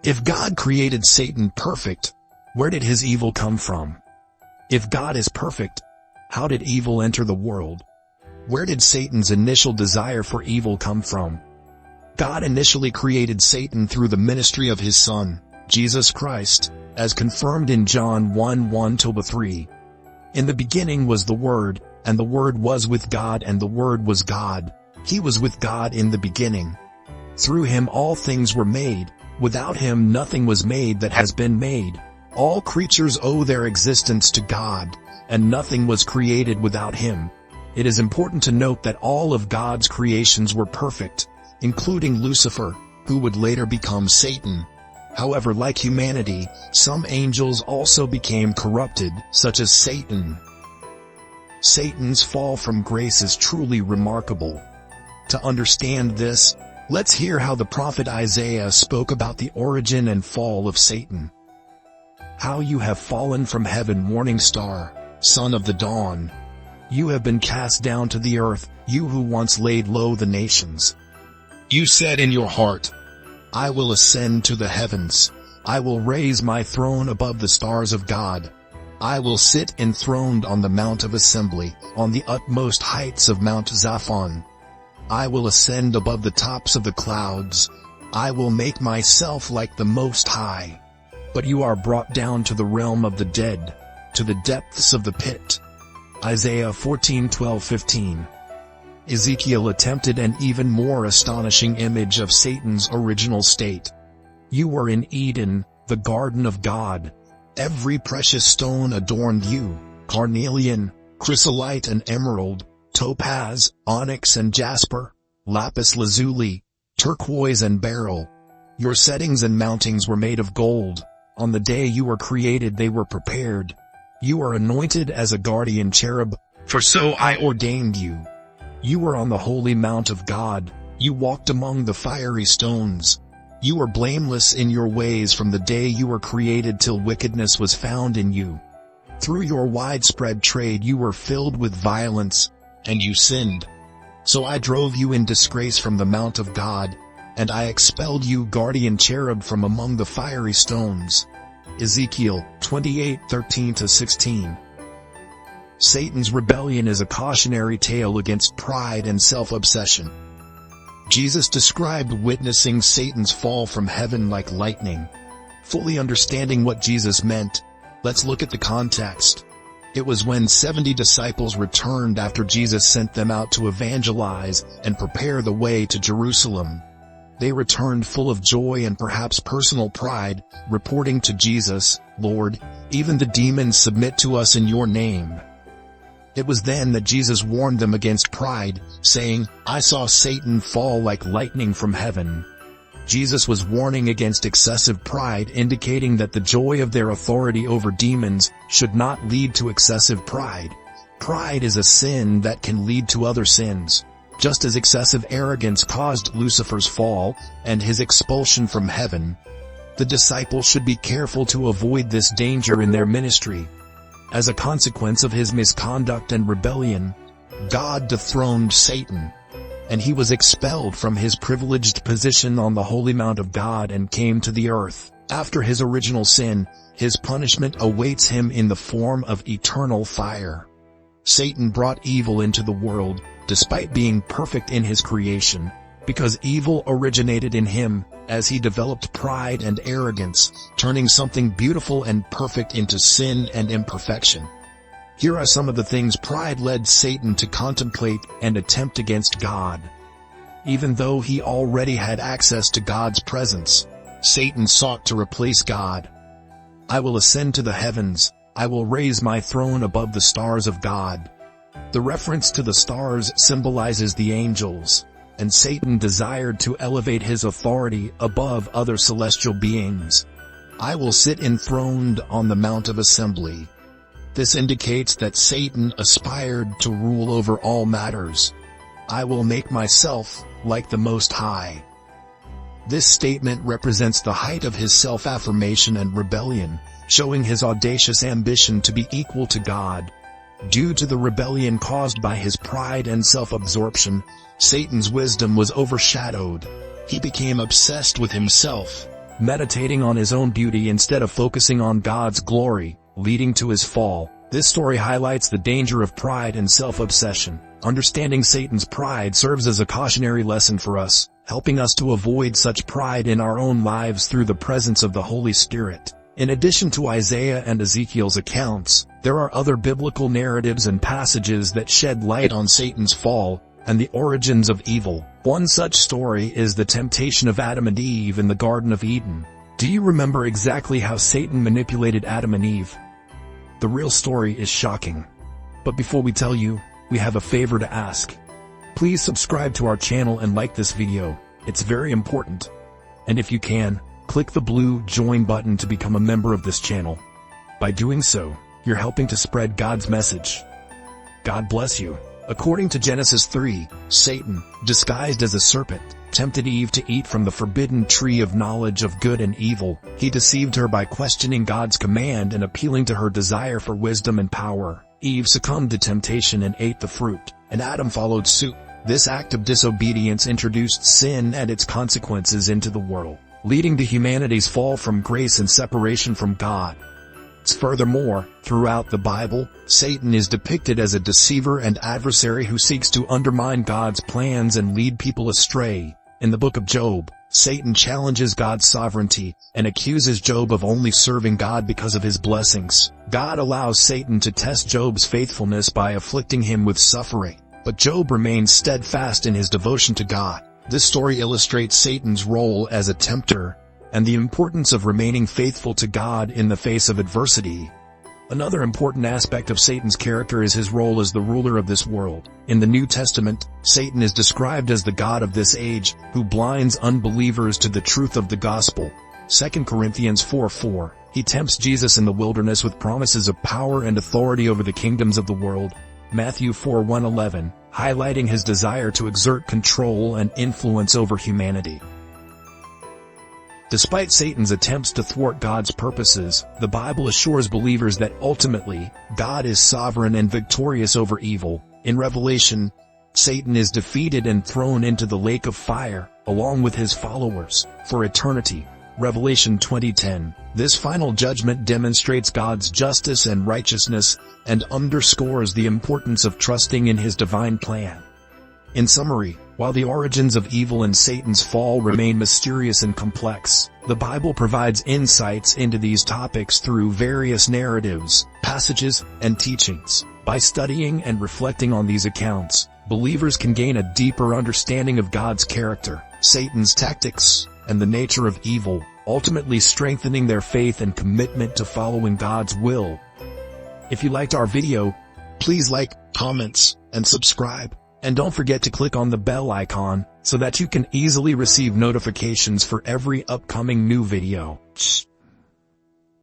If God created Satan perfect, where did his evil come from? If God is perfect, how did evil enter the world? Where did Satan's initial desire for evil come from? God initially created Satan through the ministry of his Son, Jesus Christ, as confirmed in John 1:1-3. In the beginning was the Word, and the Word was with God, and the Word was God. He was with God in the beginning. Through him all things were made. Without him nothing was made that has been made. All creatures owe their existence to God, and nothing was created without him. It is important to note that all of God's creations were perfect, including Lucifer, who would later become Satan. However, like humanity, some angels also became corrupted, such as Satan. Satan's fall from grace is truly remarkable. To understand this, let's hear how the prophet Isaiah spoke about the origin and fall of Satan. How you have fallen from heaven, morning star, son of the dawn. You have been cast down to the earth, you who once laid low the nations. You said in your heart, I will ascend to the heavens. I will raise my throne above the stars of God. I will sit enthroned on the mount of assembly, on the utmost heights of Mount Zaphon. I will ascend above the tops of the clouds. I will make myself like the Most High. But you are brought down to the realm of the dead, to the depths of the pit. Isaiah 14:12-15. Ezekiel attempted an even more astonishing image of Satan's original state. You were in Eden, the garden of God. Every precious stone adorned you, carnelian, chrysolite and emerald, topaz, onyx and jasper, lapis lazuli, turquoise and beryl. Your settings and mountings were made of gold. On the day you were created they were prepared. You are anointed as a guardian cherub, for so I ordained you. You were on the holy mount of God. You walked among the fiery stones. You were blameless in your ways from the day you were created till wickedness was found in you. Through your widespread trade you were filled with violence, and you sinned. So I drove you in disgrace from the mount of God, and I expelled you, guardian cherub, from among the fiery stones. Ezekiel 28:13-16. Satan's rebellion is a cautionary tale against pride and self-obsession. Jesus described witnessing Satan's fall from heaven like lightning. Fully understanding what Jesus meant, let's look at the context. It was when 70 disciples returned after Jesus sent them out to evangelize and prepare the way to Jerusalem. They returned full of joy and perhaps personal pride, reporting to Jesus, Lord, even the demons submit to us in your name. It was then that Jesus warned them against pride, saying, I saw Satan fall like lightning from heaven. Jesus was warning against excessive pride, indicating that the joy of their authority over demons should not lead to excessive pride. Pride is a sin that can lead to other sins. Just as excessive arrogance caused Lucifer's fall and his expulsion from heaven, the disciples should be careful to avoid this danger in their ministry. As a consequence of his misconduct and rebellion, God dethroned Satan, and he was expelled from his privileged position on the holy mount of God and came to the earth. After his original sin, his punishment awaits him in the form of eternal fire. Satan brought evil into the world, despite being perfect in his creation, because evil originated in him, as he developed pride and arrogance, turning something beautiful and perfect into sin and imperfection. Here are some of the things pride led Satan to contemplate and attempt against God. Even though he already had access to God's presence, Satan sought to replace God. I will ascend to the heavens, I will raise my throne above the stars of God. The reference to the stars symbolizes the angels, and Satan desired to elevate his authority above other celestial beings. I will sit enthroned on the Mount of Assembly. This indicates that Satan aspired to rule over all matters. I will make myself like the Most High. This statement represents the height of his self-affirmation and rebellion, showing his audacious ambition to be equal to God. Due to the rebellion caused by his pride and self-absorption, Satan's wisdom was overshadowed. He became obsessed with himself, meditating on his own beauty instead of focusing on God's glory, leading to his fall. This story highlights the danger of pride and self-obsession. Understanding Satan's pride serves as a cautionary lesson for us, helping us to avoid such pride in our own lives through the presence of the Holy Spirit. In addition to Isaiah and Ezekiel's accounts, there are other biblical narratives and passages that shed light on Satan's fall and the origins of evil. One such story is the temptation of Adam and Eve in the Garden of Eden. Do you remember exactly how Satan manipulated Adam and Eve? The real story is shocking. But before we tell you, we have a favor to ask. Please subscribe to our channel and like this video. It's very important. And if you can, click the blue join button to become a member of this channel. By doing so, you're helping to spread God's message. God bless you. According to Genesis 3, Satan, disguised as a serpent, tempted Eve to eat from the forbidden tree of knowledge of good and evil. He deceived her by questioning God's command and appealing to her desire for wisdom and power. Eve succumbed to temptation and ate the fruit, and Adam followed suit. This act of disobedience introduced sin and its consequences into the world, leading to humanity's fall from grace and separation from God. Furthermore, throughout the Bible, Satan is depicted as a deceiver and adversary who seeks to undermine God's plans and lead people astray. In the book of Job, Satan challenges God's sovereignty and accuses Job of only serving God because of his blessings. God allows Satan to test Job's faithfulness by afflicting him with suffering, but Job remains steadfast in his devotion to God. This story illustrates Satan's role as a tempter and the importance of remaining faithful to God in the face of adversity. Another important aspect of Satan's character is his role as the ruler of this world. In the New Testament, Satan is described as the god of this age, who blinds unbelievers to the truth of the gospel. 2 Corinthians 4:4. He tempts Jesus in the wilderness with promises of power and authority over the kingdoms of the world. Matthew 4:1-11, highlighting his desire to exert control and influence over humanity. Despite Satan's attempts to thwart God's purposes, the Bible assures believers that ultimately, God is sovereign and victorious over evil. In Revelation, Satan is defeated and thrown into the lake of fire, along with his followers, for eternity. Revelation 20:10. This final judgment demonstrates God's justice and righteousness, and underscores the importance of trusting in his divine plan. In summary, while the origins of evil and Satan's fall remain mysterious and complex, the Bible provides insights into these topics through various narratives, passages, and teachings. By studying and reflecting on these accounts, believers can gain a deeper understanding of God's character, Satan's tactics, and the nature of evil, ultimately strengthening their faith and commitment to following God's will. If you liked our video, please like, comments, and subscribe. And don't forget to click on the bell icon so that you can easily receive notifications for every upcoming new video.